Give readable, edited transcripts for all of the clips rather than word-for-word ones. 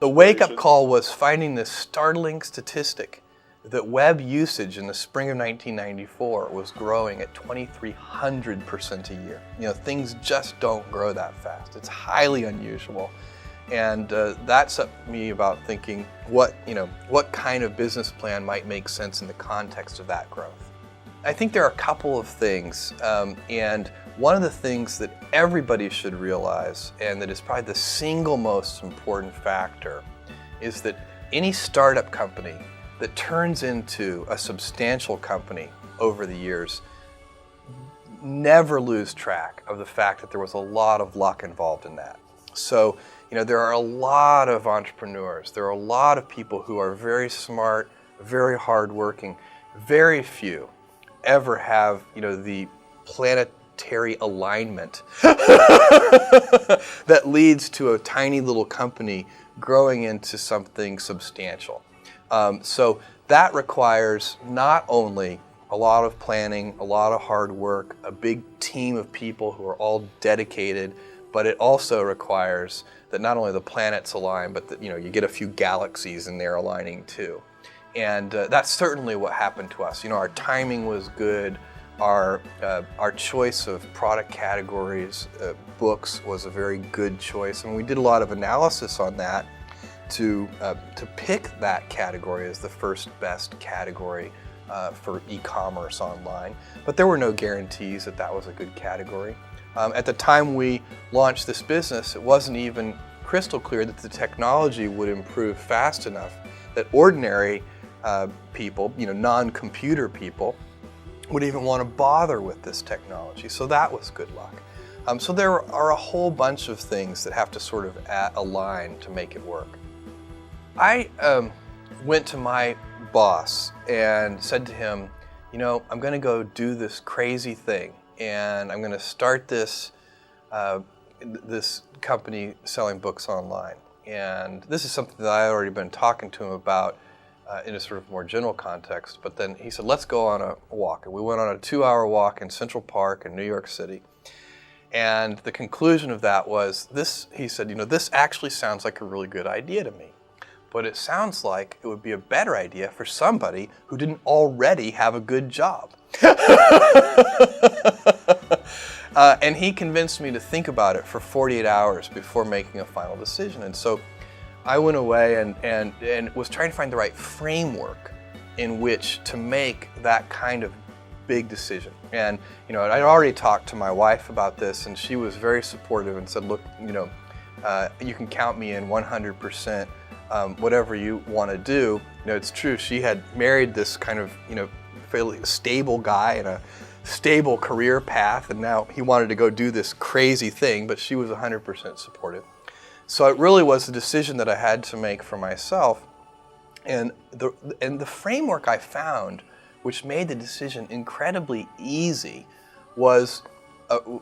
The wake-up call was finding this startling statistic that web usage in the spring of 1994 was growing at 2,300% a year. Things just don't grow that fast. It's highly unusual. And that set me about thinking what kind of business plan might make sense in the context of that growth. I think there are a couple of things, and one of the things that everybody should realize, and that is probably the single most important factor, is that any startup company that turns into a substantial company over the years never lose track of the fact that there was a lot of luck involved in that. So, there are a lot of entrepreneurs, there are a lot of people who are very smart, very hardworking. Very few ever have, the planetary alignment that leads to a tiny little company growing into something substantial. So that requires not only a lot of planning, a lot of hard work, a big team of people who are all dedicated, but it also requires that not only the planets align, but that you get a few galaxies in there aligning too. And that's certainly what happened to us. Our timing was good. Our choice of product categories, books, was a very good choice, and we did a lot of analysis on that to pick that category as the first best category for e-commerce online. But there were no guarantees that that was a good category. At the time we launched this business, it wasn't even crystal clear that the technology would improve fast enough that ordinary people, non-computer people, would even want to bother with this technology. So that was good luck. So there are a whole bunch of things that have to sort of align to make it work. I went to my boss and said to him, I'm going to go do this crazy thing, and I'm going to start this company selling books online. And this is something that I had already been talking to him about in a sort of more general context. But then he said, let's go on a walk. And we went on a 2-hour walk in Central Park in New York City. And the conclusion of that was this. He said, this actually sounds like a really good idea to me. But it sounds like it would be a better idea for somebody who didn't already have a good job. And he convinced me to think about it for 48 hours before making a final decision. And so I went away and was trying to find the right framework in which to make that kind of big decision. And I'd already talked to my wife about this, and she was very supportive and said, look, you can count me in 100%. Whatever you want to do. It's true, she had married this kind of fairly stable guy in a stable career path, and now he wanted to go do this crazy thing, but she was 100% supportive. So it really was a decision that I had to make for myself, and the framework I found, which made the decision incredibly easy, was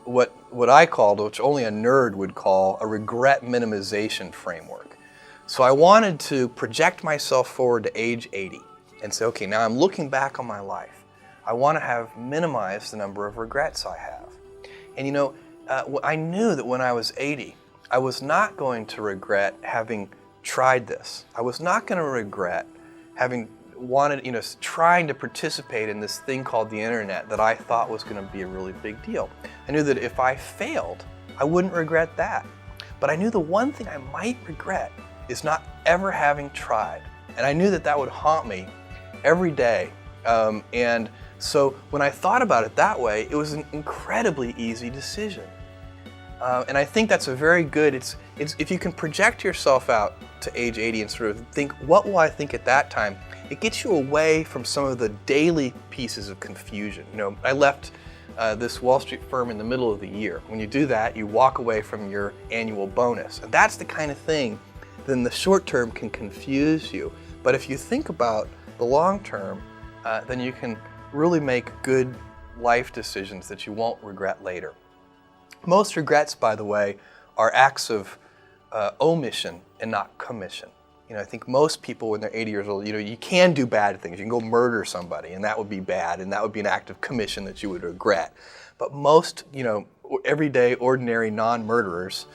what I called, which only a nerd would call, a regret minimization framework. So I wanted to project myself forward to age 80 and say, okay, now I'm looking back on my life. I want to have minimized the number of regrets I have. And I knew that when I was 80, I was not going to regret having tried this. I was not going to regret having wanted, trying to participate in this thing called the internet that I thought was going to be a really big deal. I knew that if I failed, I wouldn't regret that. But I knew the one thing I might regret is not ever having tried. And I knew that that would haunt me every day. And so when I thought about it that way, it was an incredibly easy decision. And I think that's a very good, it's if you can project yourself out to age 80 and sort of think, what will I think at that time? It gets you away from some of the daily pieces of confusion. I left this Wall Street firm in the middle of the year. When you do that, you walk away from your annual bonus. And that's the kind of thing then the short term can confuse you. But if you think about the long term, then you can really make good life decisions that you won't regret later. Most regrets, by the way, are acts of omission and not commission. I think most people when they're 80 years old, you can do bad things. You can go murder somebody, and that would be bad, and that would be an act of commission that you would regret. But most, everyday, ordinary non-murderers,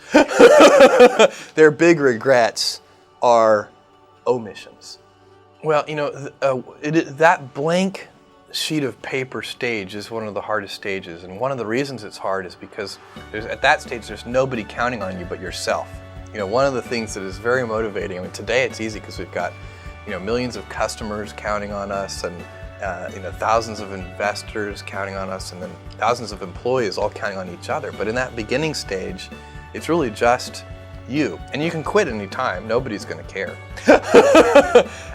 their big regrets are omissions? Well, that blank sheet of paper stage is one of the hardest stages, and one of the reasons it's hard is because at that stage there's nobody counting on you but yourself. One of the things that is very motivating, today it's easy because we've got millions of customers counting on us, and thousands of investors counting on us, and then thousands of employees all counting on each other. But in that beginning stage, it's really just you, and you can quit any time. Nobody's going to care.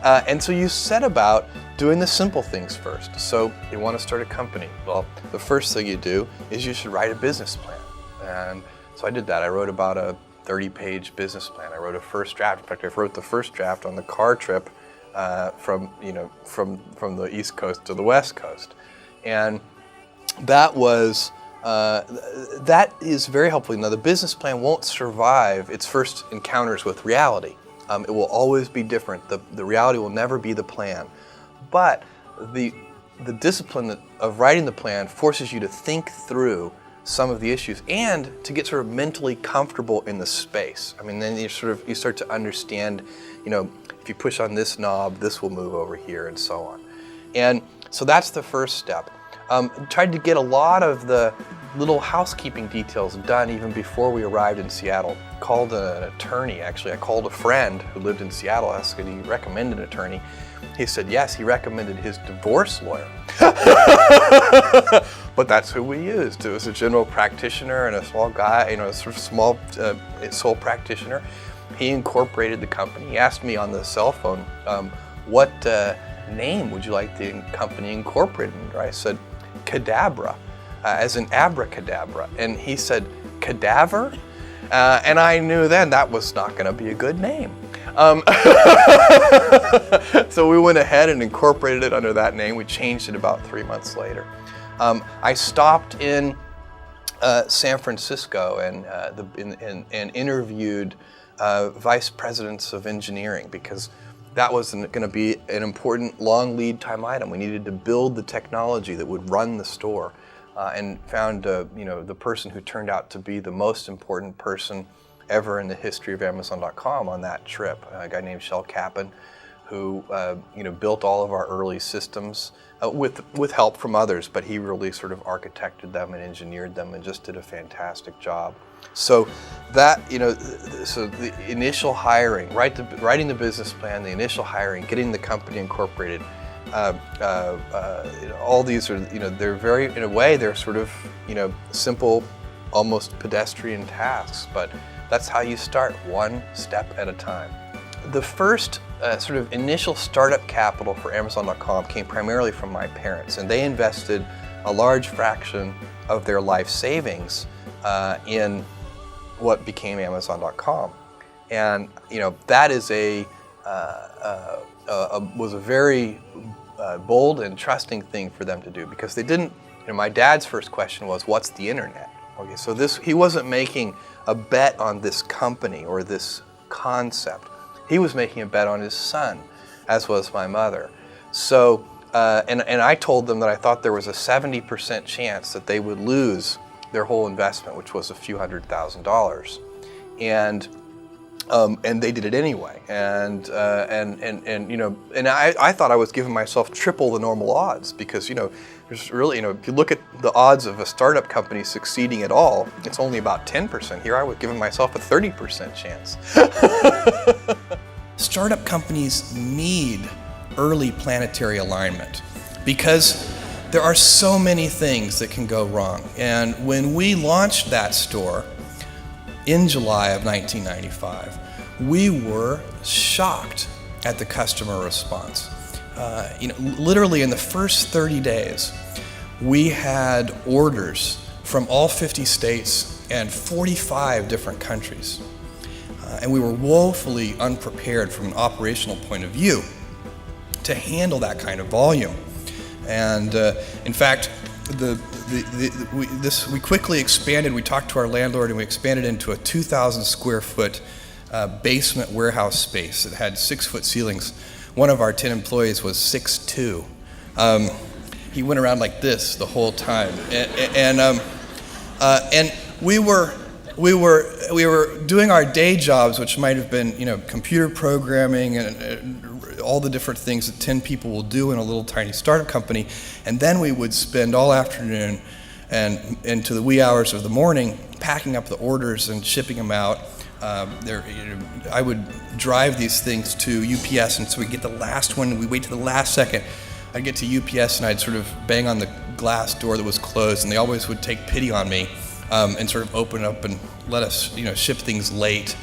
And so you set about doing the simple things first. So you want to start a company. Well, the first thing you do is you should write a business plan. And so I did that. I wrote about a 30-page business plan. I wrote a first draft. In fact, I wrote the first draft on the car trip from the East Coast to the West Coast, and that is very helpful. Now, the business plan won't survive its first encounters with reality. It will always be different. The reality will never be the plan, but the discipline of writing the plan forces you to think through some of the issues and to get sort of mentally comfortable in the space. Then you start to understand, if you push on this knob, this will move over here, and so on. And so that's the first step. Tried to get a lot of the little housekeeping details done even before we arrived in Seattle. Called an attorney, actually. I called a friend who lived in Seattle, asked if he recommended an attorney. He said yes, he recommended his divorce lawyer. But that's who we used. It was a general practitioner and a small guy, a sort of small sole practitioner. He incorporated the company. He asked me on the cell phone, what name would you like the company incorporated under? I said, Cadabra, as in abracadabra. And he said, cadaver? And I knew then that was not going to be a good name. So we went ahead and incorporated it under that name. We changed it about 3 months later. I stopped in San Francisco and interviewed vice presidents of engineering, because that was going to be an important long lead time item. We needed to build the technology that would run the store, and found the person who turned out to be the most important person ever in the history of Amazon.com on that trip, a guy named Shel Kappan, who built all of our early systems with help from others, but he really sort of architected them and engineered them and just did a fantastic job. So that, so the initial hiring, writing the business plan, the initial hiring, getting the company incorporated, all these are, they're very, in a way, they're sort of, simple, almost pedestrian tasks, but that's how you start, one step at a time. The first sort of initial startup capital for Amazon.com came primarily from my parents, and they invested a large fraction of their life savings in what became Amazon.com. And that is was a very bold and trusting thing for them to do, because they didn't. My dad's first question was, "What's the internet?" Okay, so he wasn't making a bet on this company or this concept. He was making a bet on his son, as was my mother. So, and I told them that I thought there was a 70% chance that they would lose their whole investment, which was a few $100,000, and they did it anyway. And I thought I was giving myself triple the normal odds, because there's really, if you look at the odds of a startup company succeeding at all, it's only about 10%. Here I was giving myself a 30% chance. Startup companies need early planetary alignment, because there are so many things that can go wrong. And when we launched that store in July of 1995, we were shocked at the customer response. Literally in the first 30 days, we had orders from all 50 states and 45 different countries. And we were woefully unprepared from an operational point of view to handle that kind of volume. And in fact, we quickly expanded. We talked to our landlord, and we expanded into a 2,000 square foot basement warehouse space that had 6-foot ceilings. One of our 10 employees was 6'2". He went around like this the whole time, and we were we were doing our day jobs, which might have been, computer programming and all the different things that 10 people will do in a little tiny startup company. And then we would spend all afternoon and into the wee hours of the morning packing up the orders and shipping them out. I would drive these things to UPS, and so we'd get the last one, and we'd wait to the last second. I'd get to UPS, and I'd sort of bang on the glass door that was closed, and they always would take pity on me and sort of open up and let us, ship things late.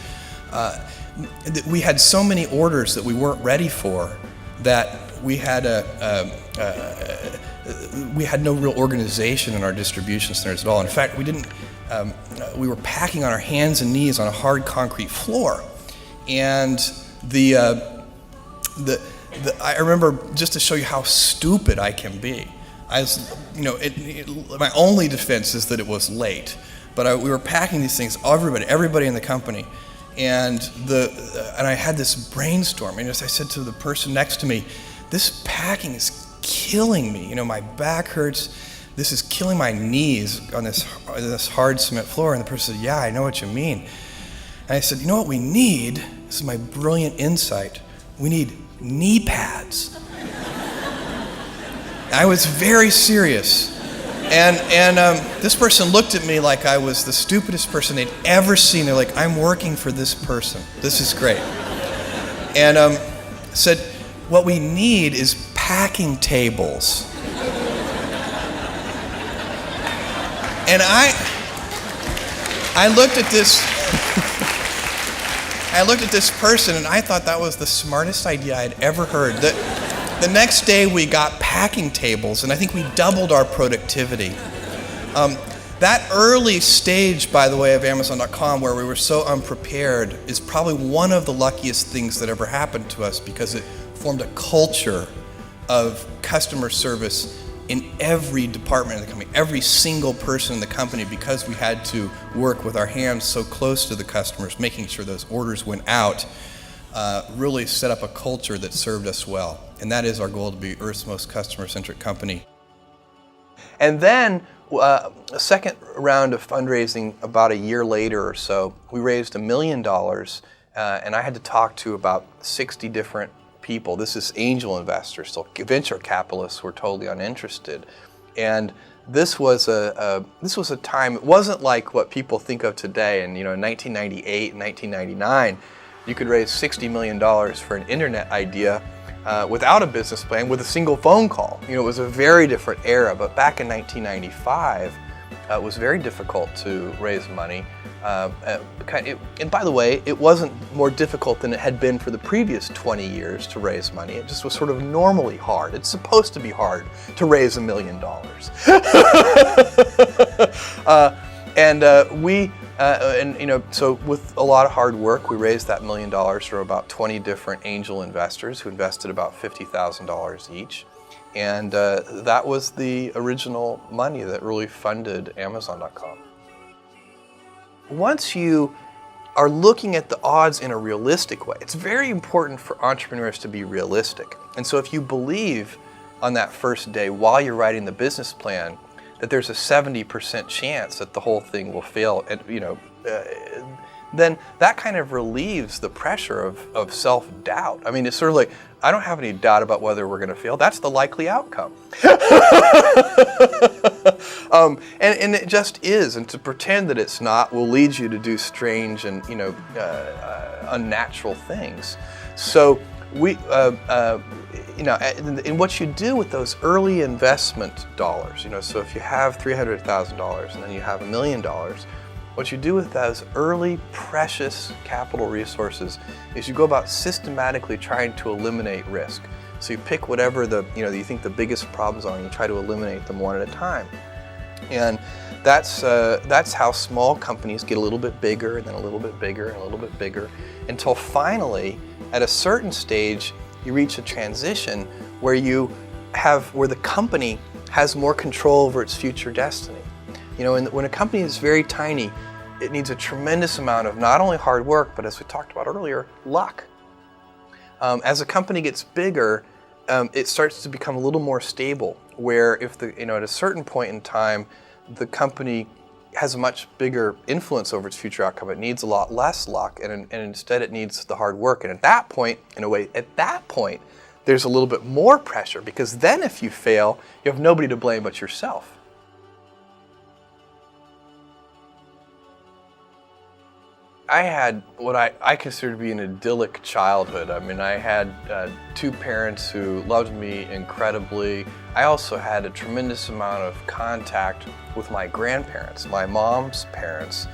We had so many orders that we weren't ready for that we had we had no real organization in our distribution centers at all. In fact, we were packing on our hands and knees on a hard concrete floor, and I remember, just to show you how stupid I can be. My only defense is that it was late, but we were packing these things. Everybody in the company, and I had this brainstorm. And as I said to the person next to me, "This packing is killing me. My back hurts. This is killing my knees on this hard cement floor." And the person said, "Yeah, I know what you mean." And I said, "You know what we need? This is my brilliant insight. We need knee pads." I was very serious. And this person looked at me like I was the stupidest person they'd ever seen. They're like, "I'm working for this person. This is great." And said, "What we need is packing tables." And I looked at this person, and I thought that was the smartest idea I'd ever heard. The next day we got packing tables, and I think we doubled our productivity. That early stage, by the way, of Amazon.com, where we were so unprepared, is probably one of the luckiest things that ever happened to us, because it formed a culture of customer service in every department of the company, every single person in the company, because we had to work with our hands so close to the customers, making sure those orders went out, really set up a culture that served us well. And that is our goal, to be Earth's most customer-centric company. And then a second round of fundraising about a year later or so, we raised $1 million, and I had to talk to about 60 different people. This is angel investors, so venture capitalists were totally uninterested. And this was a time, it wasn't like what people think of today. And in 1998 and 1999, you could raise $60 million for an internet idea without a business plan, with a single phone call. It was a very different era. But back in 1995, it was very difficult to raise money. And by the way, it wasn't more difficult than it had been for the previous 20 years to raise money. It just was sort of normally hard. It's supposed to be hard to raise $1 million. So with a lot of hard work, we raised that $1 million from about 20 different angel investors who invested about $50,000 each. And that was the original money that really funded Amazon.com. Once you are looking at the odds in a realistic way, it's very important for entrepreneurs to be realistic. And so if you believe on that first day, while you're writing the business plan, that there's a 70% chance that the whole thing will fail, and then that kind of relieves the pressure of self-doubt. I mean, it's sort of like, I don't have any doubt about whether we're going to fail. That's the likely outcome. And it just is. And to pretend that it's not will lead you to do strange and unnatural things. So and what you do with those early investment dollars, so if you have $300,000 and then you have $1 million, what you do with those early precious capital resources is you go about systematically trying to eliminate risk. So you pick whatever you think the biggest problems are, and you try to eliminate them one at a time. And that's how small companies get a little bit bigger, and then a little bit bigger, and a little bit bigger, until finally, at a certain stage, you reach a transition where the company has more control over its future destiny. And when a company is very tiny, it needs a tremendous amount of not only hard work, but as we talked about earlier, luck. As a company gets bigger, it starts to become a little more stable, where if at a certain point in time, the company has a much bigger influence over its future outcome. It needs a lot less luck, and instead it needs the hard work. And at that point, in a way, there's a little bit more pressure, because then if you fail, you have nobody to blame but yourself. I had what I consider to be an idyllic childhood. I mean, I had two parents who loved me incredibly. I also had a tremendous amount of contact with my grandparents, my mom's parents.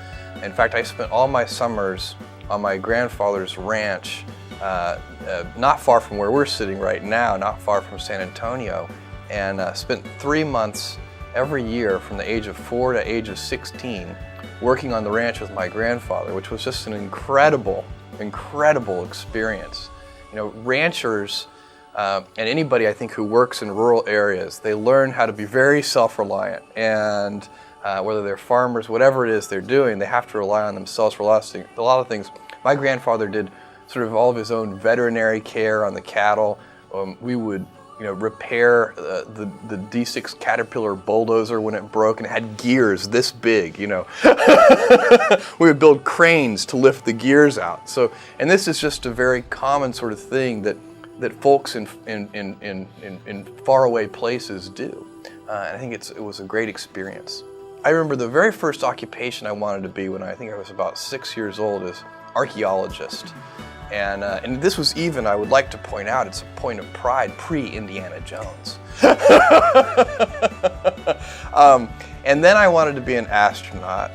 In fact, I spent all my summers on my grandfather's ranch, not far from where we're sitting right now, not far from San Antonio, and spent 3 months every year from the age of 4 to age of 16 working on the ranch with my grandfather, which was just an incredible experience. You know, ranchers and anybody I think who works in rural areas, they learn how to be very self-reliant, and whether they're farmers, whatever it is they're doing, they have to rely on themselves for a lot of things. My grandfather did sort of all of his own veterinary care on the cattle. We would repair the D6 Caterpillar bulldozer when it broke, and it had gears this big, We would build cranes to lift the gears out. So, and this is just a very common sort of thing that folks in faraway places do. And I think it was a great experience. I remember the very first occupation I wanted to be when I think I was about 6 years old is archaeologist. And this was even, I would like to point out, it's a point of pride, pre-Indiana Jones. And then I wanted to be an astronaut.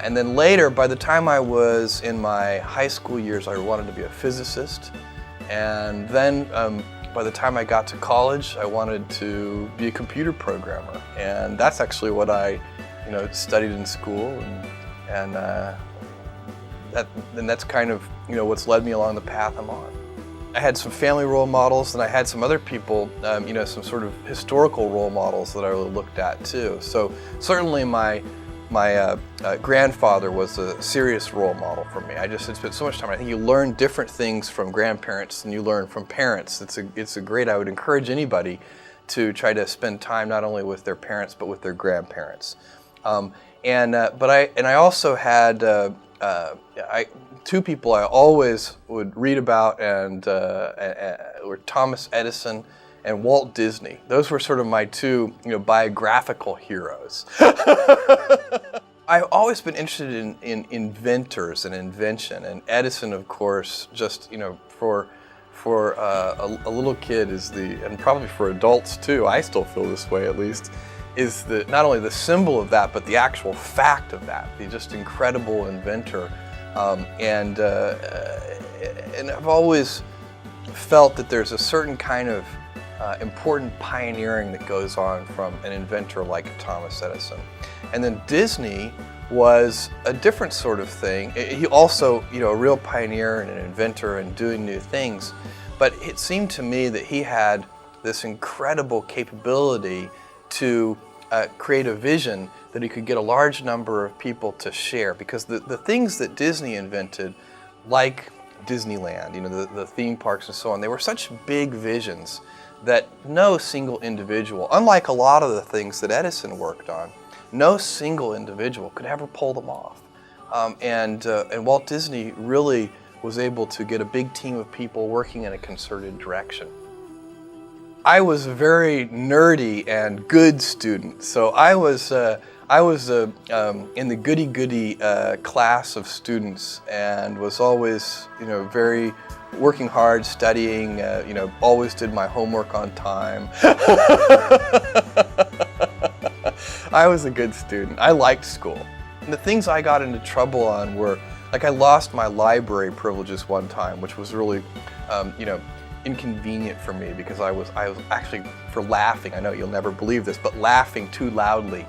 And then later, by the time I was in my high school years, I wanted to be a physicist. And then by the time I got to college, I wanted to be a computer programmer. And that's actually what I studied in school. And that's kind of what's led me along the path I'm on. I had some family role models, and I had some other people, some sort of historical role models that I really looked at too. So certainly my grandfather was a serious role model for me. I just had spent so much time. I think you learn different things from grandparents than you learn from parents. It's a great. I would encourage anybody to try to spend time not only with their parents but with their grandparents. But I also had. Two people I always would read about were Thomas Edison and Walt Disney. Those were sort of my two biographical heroes. I've always been interested in inventors and invention, and Edison, of course, just for a little kid and probably for adults too, I still feel this way at least, is not only the symbol of that, but the actual fact of that, the just incredible inventor. And I've always felt that there's a certain kind of important pioneering that goes on from an inventor like Thomas Edison. And then Disney was a different sort of thing. He also, a real pioneer and an inventor and doing new things. But it seemed to me that he had this incredible capability to create a vision that he could get a large number of people to share, because the things that Disney invented, like Disneyland, the theme parks and so on, they were such big visions that no single individual, unlike a lot of the things that Edison worked on, no single individual could ever pull them off. And Walt Disney really was able to get a big team of people working in a concerted direction. I was a very nerdy and good student, so I was in the goody-goody class of students, and was always, very working hard, studying, always did my homework on time. I was a good student. I liked school. And the things I got into trouble on were, like, I lost my library privileges one time, which was really, inconvenient for me, because I was actually, for laughing, I know you'll never believe this, but laughing too loudly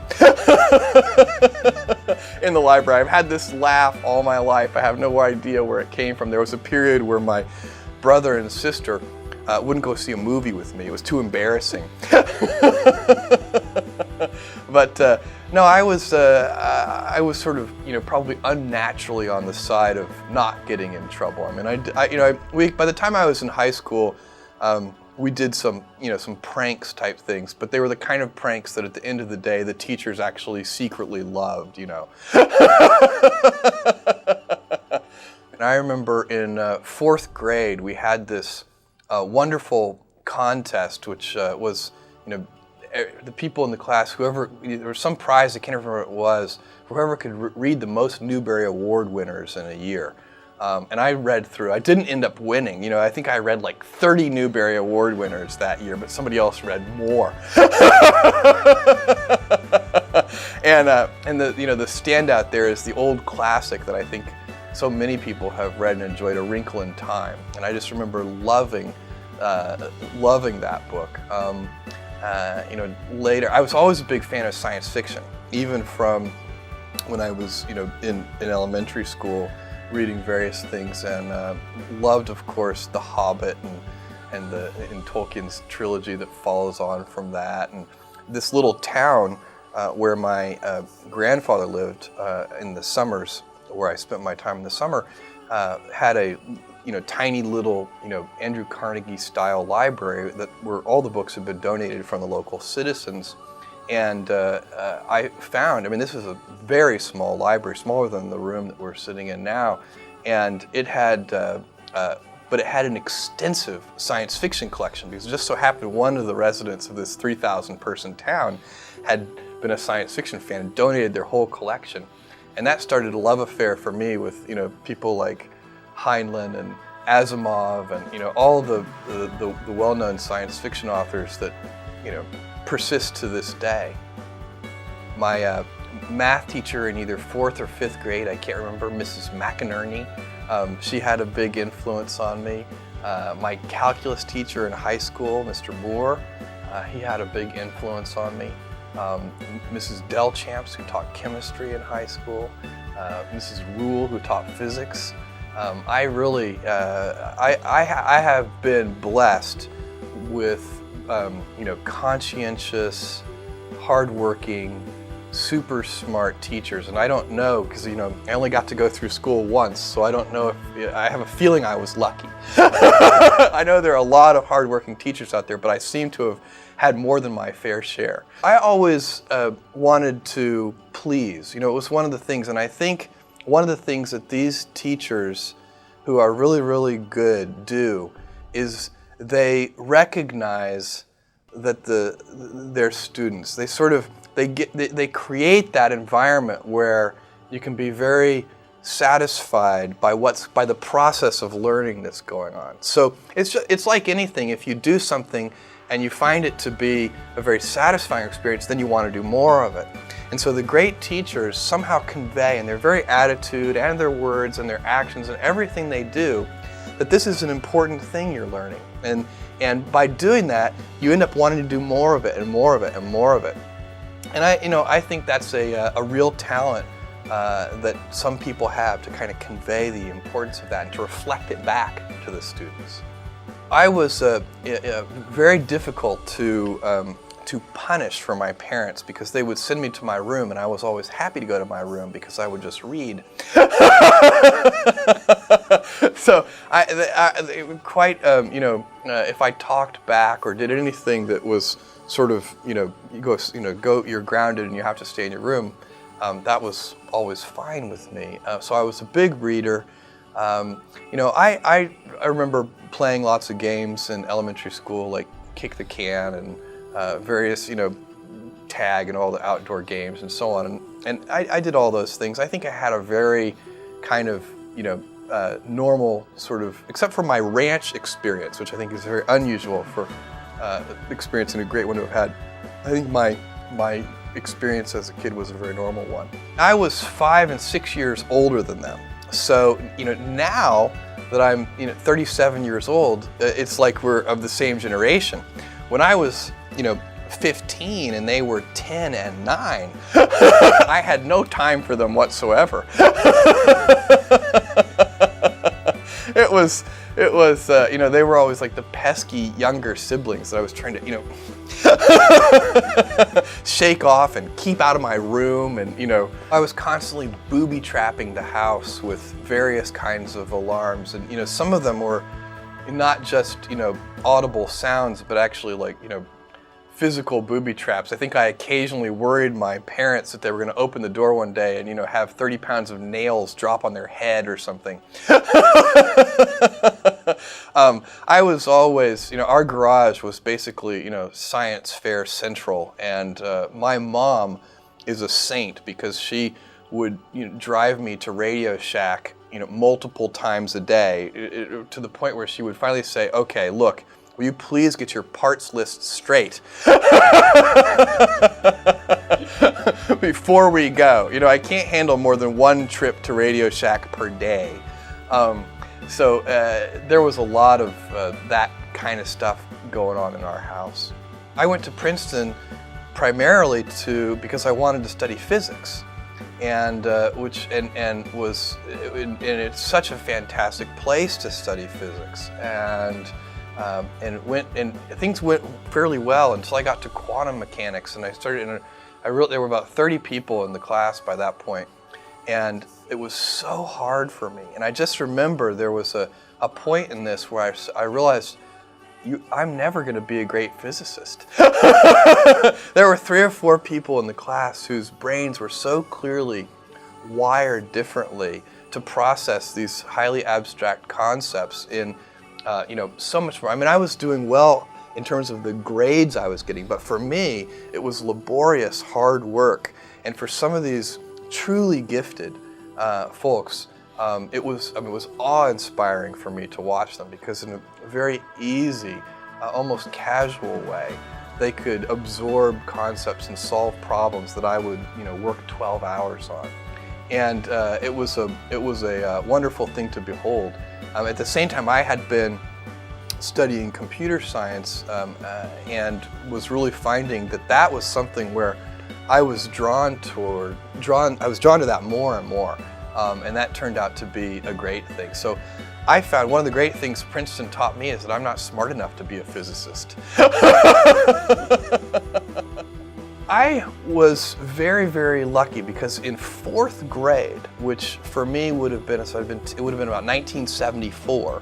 in the library. I've had this laugh all my life. I have no idea where it came from. There was a period where my brother and sister wouldn't go see a movie with me. It was too embarrassing. But no, I was sort of, probably unnaturally on the side of not getting in trouble. I mean, by the time I was in high school, we did some, some pranks type things, but they were the kind of pranks that at the end of the day, the teachers actually secretly loved, And I remember in 4th grade, we had this wonderful contest, which was, the people in the class, there was some prize, I can't remember what it was, whoever could read the most Newbery Award winners in a year. And I read through, I didn't end up winning. I think I read like 30 Newbery Award winners that year, but somebody else read more. And the standout there is the old classic that I think so many people have read and enjoyed, A Wrinkle in Time. And I just remember loving that book. Later, I was always a big fan of science fiction, even from when I was, in elementary school, reading various things, and loved, of course, The Hobbit and Tolkien's trilogy that follows on from that. And this little town where my grandfather lived in the summers, where I spent my time in the summer, had a tiny little Andrew Carnegie style library where all the books had been donated from the local citizens. And I found, this is a very small library, smaller than the room that we're sitting in now, and it had, but it had an extensive science fiction collection, because it just so happened one of the residents of this 3,000 person town had been a science fiction fan and donated their whole collection. And that started a love affair for me with, people like Heinlein and Asimov and, all the well-known science fiction authors that, persist to this day. My math teacher in either 4th or 5th grade, I can't remember, Mrs. McInerney, she had a big influence on me. My calculus teacher in high school, Mr. Moore, he had a big influence on me. Mrs. Delchamps, who taught chemistry in high school, Mrs. Rule, who taught physics. I really, I have been blessed with conscientious, hardworking, super smart teachers. And I don't know, because I only got to go through school once, so I don't know if, I have a feeling I was lucky. I know there are a lot of hardworking teachers out there, but I seem to have had more than my fair share. I always wanted to please. It was one of the things, and I think one of the things that these teachers who are really, really good do is they recognize that their students, they create that environment where you can be very satisfied by the process of learning that's going on. So it's like anything. If you do something and you find it to be a very satisfying experience, then you want to do more of it. And so the great teachers somehow convey in their very attitude and their words and their actions and everything they do that this is an important thing you're learning. And by doing that, you end up wanting to do more of it and more of it and more of it. And I think that's a real talent that some people have, to kind of convey the importance of that and to reflect it back to the students. I was very difficult to punish for my parents, because they would send me to my room, and I was always happy to go to my room because I would just read. So if I talked back or did anything that was sort of, you're grounded and you have to stay in your room, that was always fine with me. So I was a big reader. I remember playing lots of games in elementary school, like kick the can and various, tag and all the outdoor games and so on. And I did all those things. I think I had a very kind of, normal sort of, except for my ranch experience, which I think is very unusual for experiencing a great one to have had. I think my experience as a kid was a very normal one. I was 5 and 6 years older than them. So, now that I'm 37 years old, it's like we're of the same generation. When I was 15 and they were 10 and 9, I had no time for them whatsoever. It was they were always like the pesky younger siblings that I was trying to shake off and keep out of my room. And I was constantly booby trapping the house with various kinds of alarms, and some of them were not just, audible sounds, but actually like, physical booby traps. I think I occasionally worried my parents that they were going to open the door one day and, have 30 pounds of nails drop on their head or something. I was always, our garage was basically, science fair central, and my mom is a saint because she would drive me to Radio Shack, multiple times a day, to the point where she would finally say, "Okay, look, will you please get your parts list straight before we go? I can't handle more than one trip to Radio Shack per day." So there was a lot of that kind of stuff going on in our house. I went to Princeton primarily because I wanted to study physics, and it's such a fantastic place to study physics, and things went fairly well until I got to quantum mechanics, and there were about 30 people in the class by that point, and it was so hard for me. And I just remember there was a point in this where I realized I'm never going to be a great physicist. There were 3 or 4 people in the class whose brains were so clearly wired differently to process these highly abstract concepts in so much more. I mean, I was doing well in terms of the grades I was getting, but for me, it was laborious, hard work. And for some of these truly gifted folks, it was awe-inspiring for me to watch them, because in a very easy, almost casual way, they could absorb concepts and solve problems that I would, work 12 hours on. And it was a wonderful thing to behold. At the same time, I had been studying computer science and was really finding that was something where I was drawn to that more and more, and that turned out to be a great thing. So I found one of the great things Princeton taught me is that I'm not smart enough to be a physicist. I was very, very lucky because in 4th grade, which for me would have been about 1974,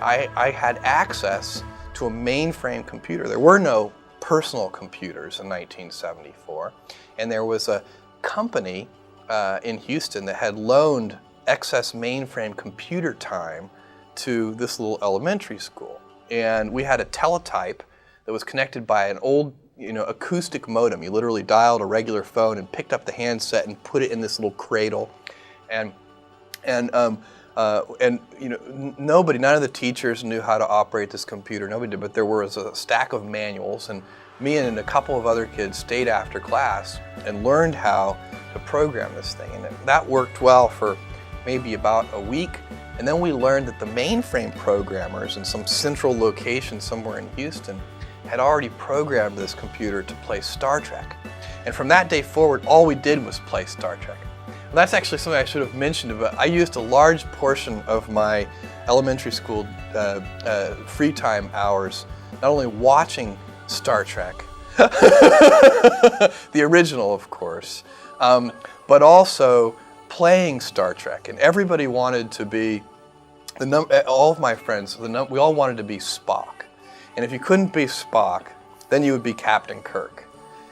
I had access to a mainframe computer. There were no personal computers in 1974, and there was a company in Houston that had loaned excess mainframe computer time to this little elementary school. And we had a teletype that was connected by an old acoustic modem. You literally dialed a regular phone and picked up the handset and put it in this little cradle, and nobody, none of the teachers knew how to operate this computer. Nobody did, but there was a stack of manuals, and me and a couple of other kids stayed after class and learned how to program this thing, and that worked well for maybe about a week. And then we learned that the mainframe programmers in some central location somewhere in Houston had already programmed this computer to play Star Trek. And from that day forward, all we did was play Star Trek. Well, that's actually something I should have mentioned, but I used a large portion of my elementary school free time hours not only watching Star Trek, the original of course, but also playing Star Trek. And everybody wanted to be, all of my friends, we all wanted to be Spock. And if you couldn't be Spock, then you would be Captain Kirk.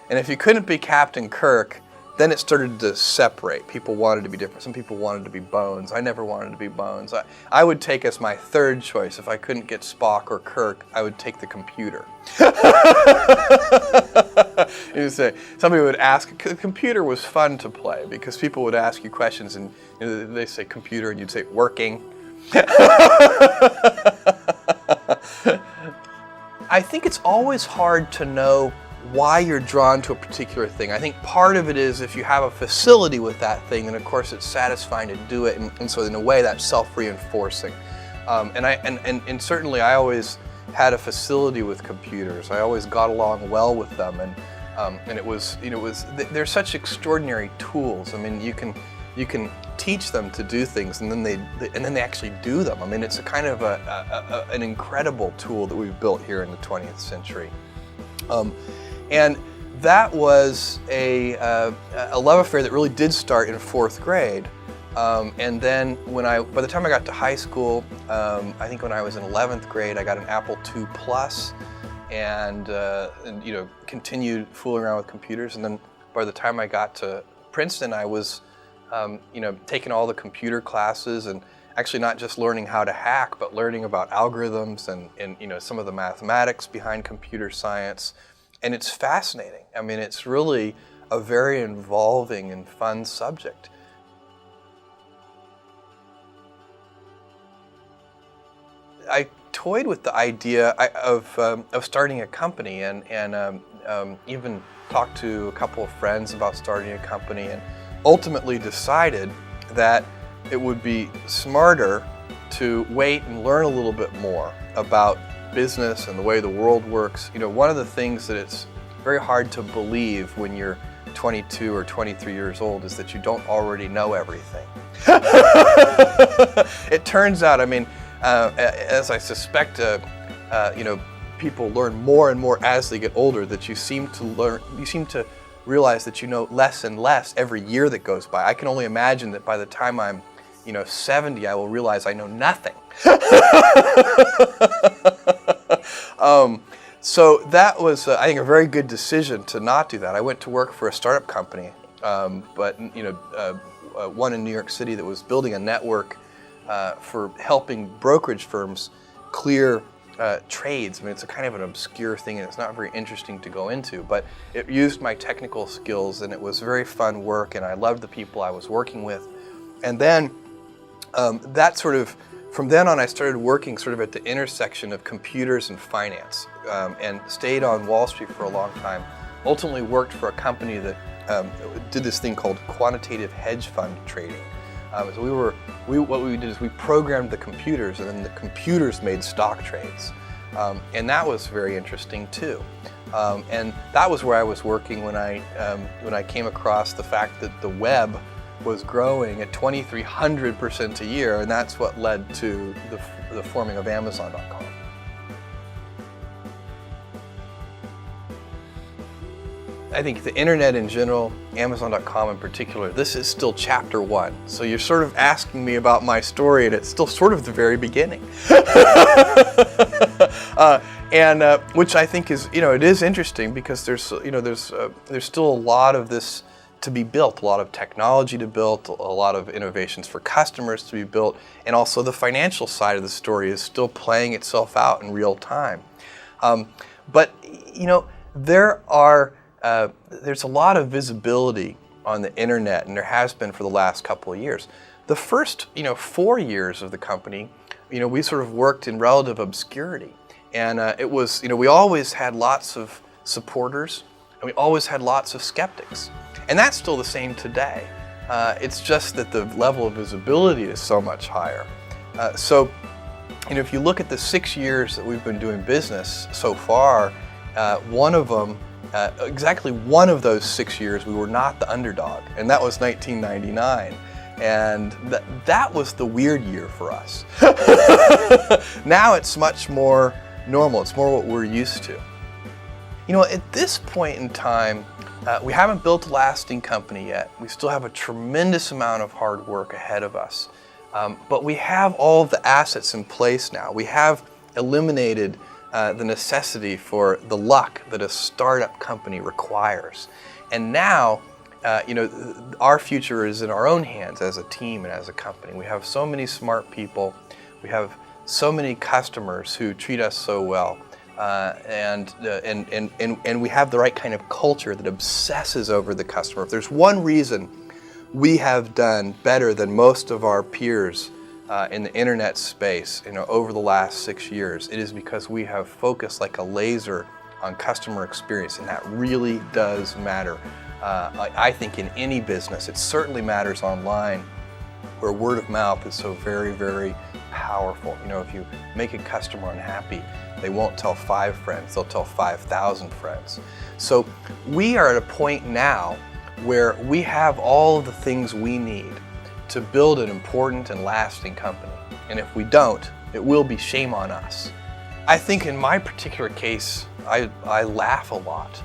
And if you couldn't be Captain Kirk, then it started to separate. People wanted to be different. Some people wanted to be Bones. I never wanted to be Bones. I would take as my third choice, if I couldn't get Spock or Kirk, I would take the computer. You say, somebody would ask, the computer was fun to play because people would ask you questions and they say computer and you'd say working. I think it's always hard to know why you're drawn to a particular thing. I think part of it is if you have a facility with that thing, then of course it's satisfying to do it, and so in a way that's self-reinforcing. And certainly I always had a facility with computers. I always got along well with them, and they're such extraordinary tools. I mean, you can teach them to do things, and then they actually do them. I mean, it's a kind of an incredible tool that we've built here in the 20th century. And that was a love affair that really did start in 4th grade, And then by the time I got to high school, I think when I was in 11th grade, I got an Apple II Plus, and continued fooling around with computers. And then by the time I got to Princeton, I was taking all the computer classes, and actually not just learning how to hack, but learning about algorithms and some of the mathematics behind computer science. And it's fascinating. I mean, it's really a very involving and fun subject. I toyed with the idea of starting a company, and even talked to a couple of friends about starting a company, and ultimately decided that it would be smarter to wait and learn a little bit more about business and the way the world works. One of the things that it's very hard to believe when you're 22 or 23 years old is that you don't already know everything. It turns out, as I suspect, people learn more and more as they get older, that you seem to realize that you know less and less every year that goes by. I can only imagine that by the time I'm 70, I will realize I know nothing. So that was, I think, a very good decision to not do that. I went to work for a startup company, but one in New York City that was building a network for helping brokerage firms clear trades. It's a kind of an obscure thing, and it's not very interesting to go into, but it used my technical skills, and it was very fun work, and I loved the people I was working with. And then from then on, I started working sort of at the intersection of computers and finance, and stayed on Wall Street for a long time. Ultimately worked for a company that did this thing called quantitative hedge fund trading. So what we did is we programmed the computers, and then the computers made stock trades. And that was very interesting too. And that was where I was working when I came across the fact that the web was growing at 2,300% a year, and that's what led to the forming of Amazon.com. I think the internet in general, Amazon.com in particular, this is still chapter 1. So you're sort of asking me about my story, and it's still sort of the very beginning. Which I think is, it is interesting, because there's still a lot of this to be built, a lot of technology to build, a lot of innovations for customers to be built, and also the financial side of the story is still playing itself out in real time. But there's a lot of visibility on the internet, and there has been for the last couple of years. The first 4 years of the company, we sort of worked in relative obscurity, and it was we always had lots of supporters, and we always had lots of skeptics. And that's still the same today. It's just that the level of visibility is so much higher. So if you look at the 6 years that we've been doing business so far, exactly one of those 6 years, we were not the underdog, and that was 1999. And that was the weird year for us. Now it's much more normal. It's more what we're used to. At this point in time, we haven't built a lasting company yet. We still have a tremendous amount of hard work ahead of us. But we have all of the assets in place now. We have eliminated the necessity for the luck that a startup company requires. And now, our future is in our own hands as a team and as a company. We have so many smart people. We have so many customers who treat us so well. And we have the right kind of culture that obsesses over the customer. If there's one reason we have done better than most of our peers in the internet space, over the last 6 years, it is because we have focused like a laser on customer experience, and that really does matter. I think in any business, it certainly matters online, where word of mouth is so very, very powerful. If you make a customer unhappy, they won't tell 5 friends, they'll tell 5,000 friends. So we are at a point now where we have all the things we need to build an important and lasting company. And if we don't, it will be shame on us. I think in my particular case, I laugh a lot.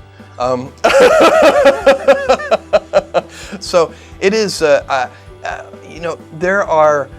So it is, there are,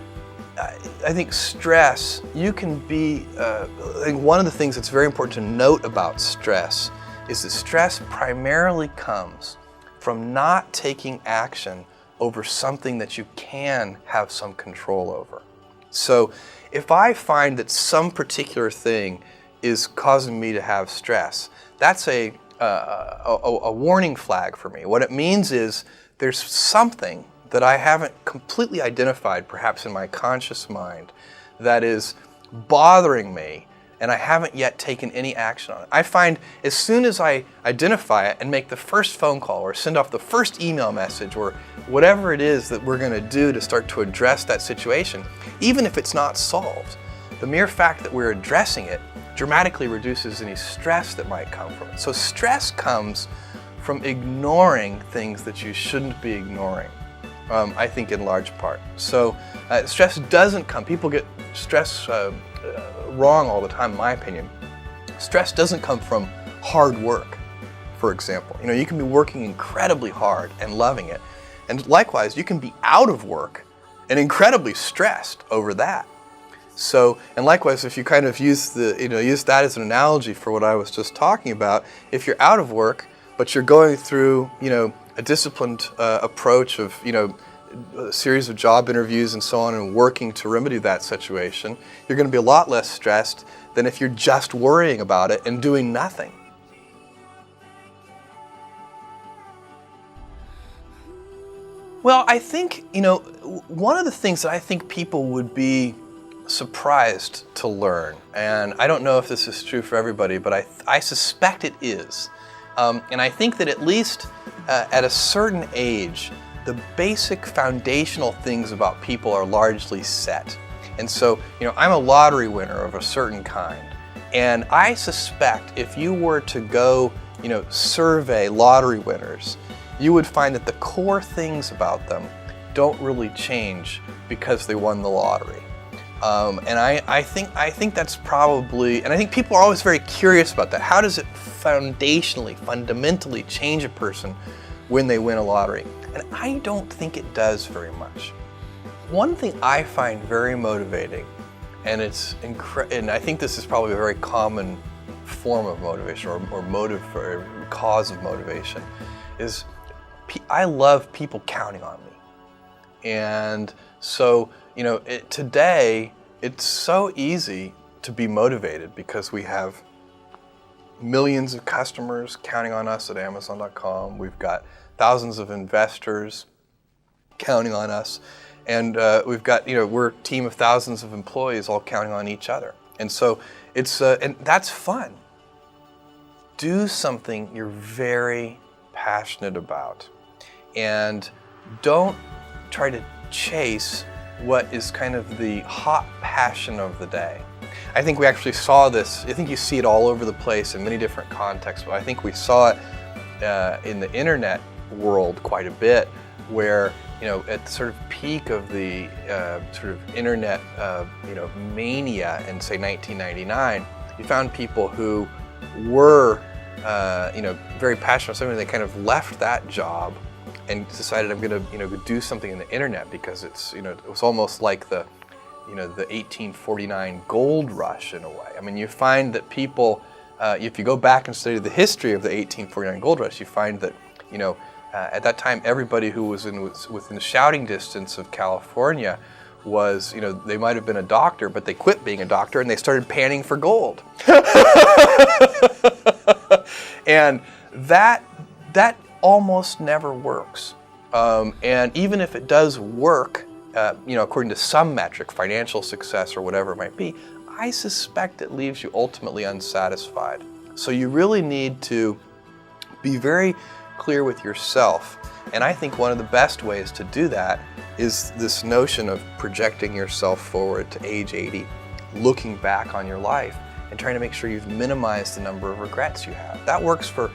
I think stress, you can be, I think one of the things that's very important to note about stress is that stress primarily comes from not taking action over something that you can have some control over. So if I find that some particular thing is causing me to have stress, that's a warning flag for me. What it means is there's something that I haven't completely identified, perhaps in my conscious mind, that is bothering me, and I haven't yet taken any action on it. I find as soon as I identify it and make the first phone call or send off the first email message or whatever it is that we're going to do to start to address that situation, even if it's not solved, the mere fact that we're addressing it dramatically reduces any stress that might come from it. So stress comes from ignoring things that you shouldn't be ignoring, I think in large part. So stress doesn't come, people get stress wrong all the time in my opinion. Stress doesn't come from hard work, for example. You can be working incredibly hard and loving it. And likewise, you can be out of work and incredibly stressed over that. So, and likewise, if you kind of use that as an analogy for what I was just talking about, if you're out of work, but you're going through, a disciplined approach of, a series of job interviews and so on and working to remedy that situation, you're going to be a lot less stressed than if you're just worrying about it and doing nothing. Well, I think, one of the things that I think people would be surprised to learn, and I don't know if this is true for everybody, but I suspect it is. And I think that at least at a certain age, the basic foundational things about people are largely set. And so, I'm a lottery winner of a certain kind. And I suspect if you were to go, survey lottery winners, you would find that the core things about them don't really change because they won the lottery. And I think that's probably, and I think people are always very curious about that. How does it fundamentally change a person when they win a lottery? And I don't think it does very much. One thing I find very motivating, and and I think this is probably a very common form of motivation or motive or cause of motivation, is I love people counting on me. And so, today it's so easy to be motivated because we have millions of customers counting on us at Amazon.com. We've got thousands of investors counting on us. And we've got, we're a team of thousands of employees all counting on each other. And so and that's fun. Do something you're very passionate about. And don't try to chase what is kind of the hot passion of the day. I think we actually saw this, I think you see it all over the place in many different contexts, but I think we saw it in the internet world quite a bit, where at the sort of peak of the sort of internet mania in say 1999, you found people who were very passionate about something. They kind of left that job and decided, I'm going to do something in the internet because it's it was almost like the the 1849 gold rush in a way. I mean, you find that people, if you go back and study the history of the 1849 gold rush, you find that at that time everybody who was within shouting distance of California was, they might have been a doctor, but they quit being a doctor and they started panning for gold. And that almost never works. And even if it does work, according to some metric, financial success or whatever it might be, I suspect it leaves you ultimately unsatisfied. So you really need to be very clear with yourself. And I think one of the best ways to do that is this notion of projecting yourself forward to age 80, looking back on your life and trying to make sure you've minimized the number of regrets you have. That works for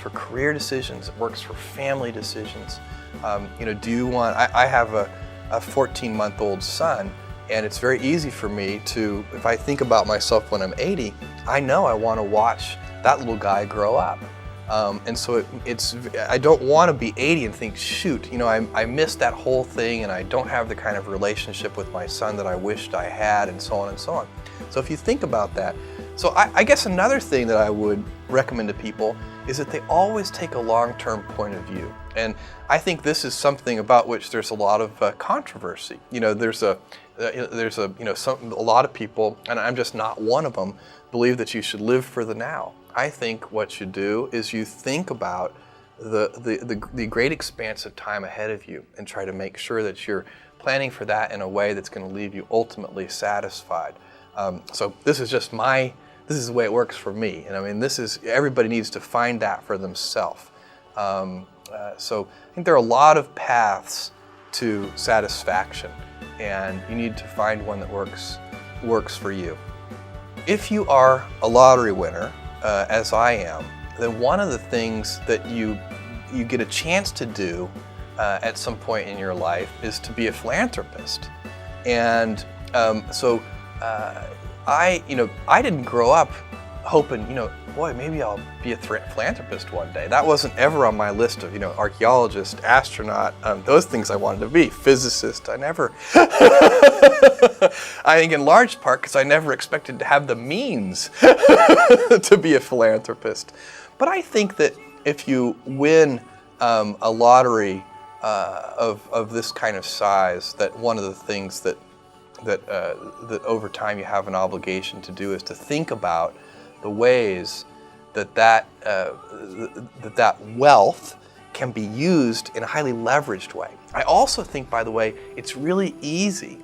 career decisions. It works for family decisions. Do you want? I have a 14-month-old son, and it's very easy for me to, if I think about myself when I'm 80, I know I want to watch that little guy grow up. And so I don't want to be 80 and think, shoot, I missed that whole thing and I don't have the kind of relationship with my son that I wished I had, and so on and so on. So if you think about that, so I guess another thing that I would recommend to people is that they always take a long-term point of view. And I think this is something about which there's a lot of controversy. There's a lot of people, and I'm just not one of them, believe that you should live for the now. I think what you do is you think about the great expanse of time ahead of you and try to make sure that you're planning for that in a way that's going to leave you ultimately satisfied. So this is the way it works for me. And I mean, everybody needs to find that for themselves. So I think there are a lot of paths to satisfaction, and you need to find one that works for you. If you are a lottery winner, as I am, then one of the things that you get a chance to do at some point in your life is to be a philanthropist. And I didn't grow up hoping, boy, maybe I'll be a philanthropist one day. That wasn't ever on my list of, archaeologist, astronaut, those things I wanted to be. Physicist, I never. I think in large part because I never expected to have the means to be a philanthropist. But I think that if you win a lottery of this kind of size, that one of the things that over time you have an obligation to do is to think about the ways that wealth can be used in a highly leveraged way. I also think, by the way, it's really easy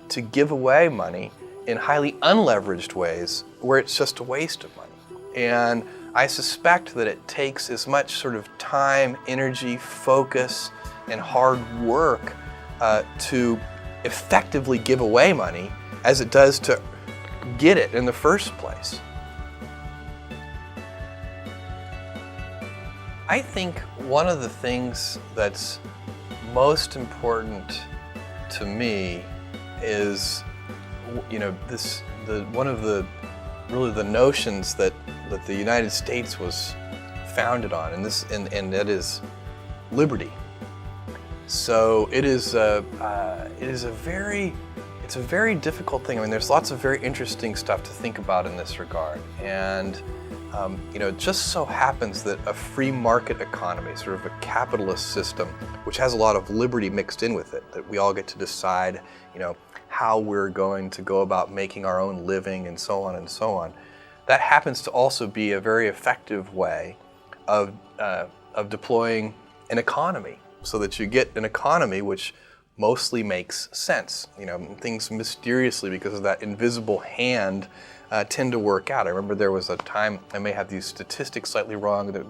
to give away money in highly unleveraged ways where it's just a waste of money. And I suspect that it takes as much sort of time, energy, focus, and hard work to effectively give away money as it does to get it in the first place. I think one of the things that's most important to me is, one of the notions that the United States was founded on, and that is liberty. So it's a very difficult thing. I mean, there's lots of very interesting stuff to think about in this regard, and it just so happens that a free market economy, sort of a capitalist system, which has a lot of liberty mixed in with it, that we all get to decide, how we're going to go about making our own living and so on, that happens to also be a very effective way of deploying an economy, so that you get an economy which mostly makes sense. Things mysteriously, because of that invisible hand, tend to work out. I remember there was a time, I may have these statistics slightly wrong, that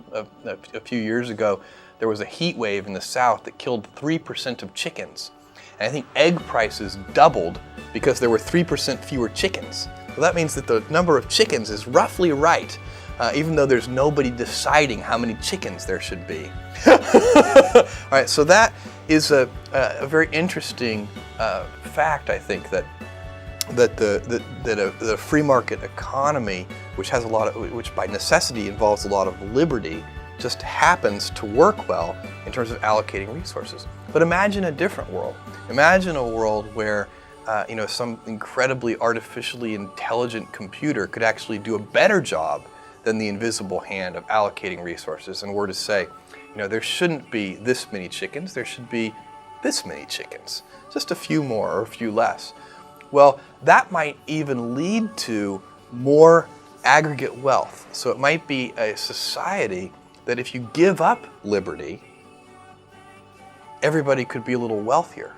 a few years ago there was a heat wave in the South that killed 3% of chickens. And I think egg prices doubled because there were 3% fewer chickens. So that means that the number of chickens is roughly right, even though there's nobody deciding how many chickens there should be. All right, so that is a very interesting fact, I think, that a free market economy, which by necessity involves a lot of liberty, just happens to work well in terms of allocating resources. But imagine a different world. Imagine a world where some incredibly artificially intelligent computer could actually do a better job than the invisible hand of allocating resources, and were to say, there shouldn't be this many chickens, there should be this many chickens, just a few more or a few less. Well, that might even lead to more aggregate wealth. So it might be a society that if you give up liberty, everybody could be a little wealthier.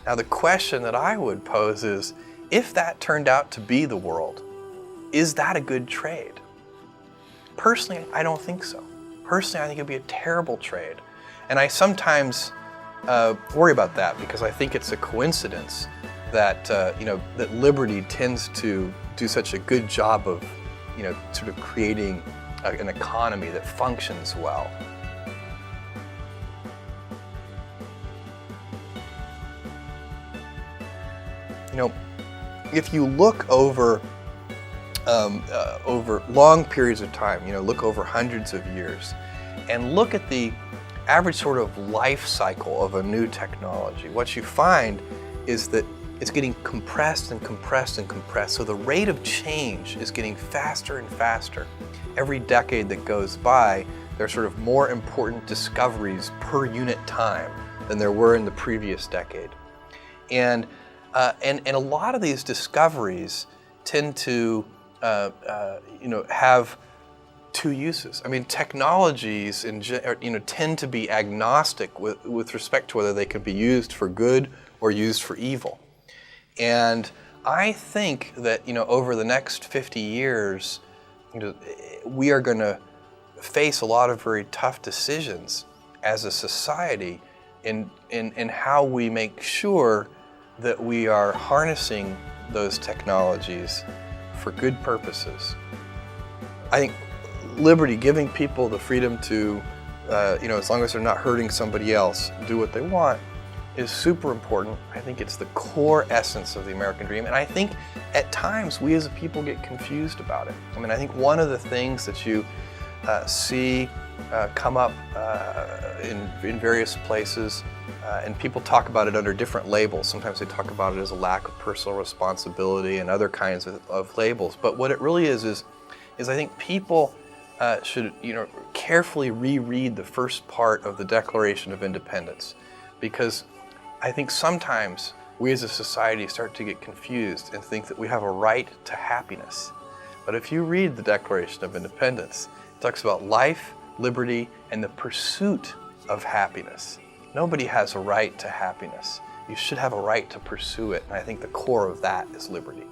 Now, the question that I would pose is, if that turned out to be the world, is that a good trade? Personally, I don't think so. Personally, I think it'd be a terrible trade. And I sometimes worry about that, because I think it's a coincidence that that liberty tends to do such a good job of sort of creating an economy that functions well. If you look over over long periods of time, look over hundreds of years, and look at the average sort of life cycle of a new technology, what you find is that it's getting compressed and compressed and compressed. So the rate of change is getting faster and faster. Every decade that goes by, there are sort of more important discoveries per unit time than there were in the previous decade. And a lot of these discoveries tend to have two uses. I mean, technologies tend to be agnostic with respect to whether they can be used for good or used for evil. And I think that over the next 50 years, we are going to face a lot of very tough decisions as a society in how we make sure that we are harnessing those technologies for good purposes. I think liberty, giving people the freedom to, as long as they're not hurting somebody else, do what they want, is super important. I think it's the core essence of the American dream, and I think at times we as a people get confused about it. I mean, I think one of the things that you see come up in various places, and people talk about it under different labels. Sometimes they talk about it as a lack of personal responsibility and other kinds of labels. But what it really is I think people should carefully reread the first part of the Declaration of Independence, because I think sometimes we as a society start to get confused and think that we have a right to happiness. But if you read the Declaration of Independence, it talks about life, liberty, and the pursuit of happiness. Nobody has a right to happiness. You should have a right to pursue it, and I think the core of that is liberty.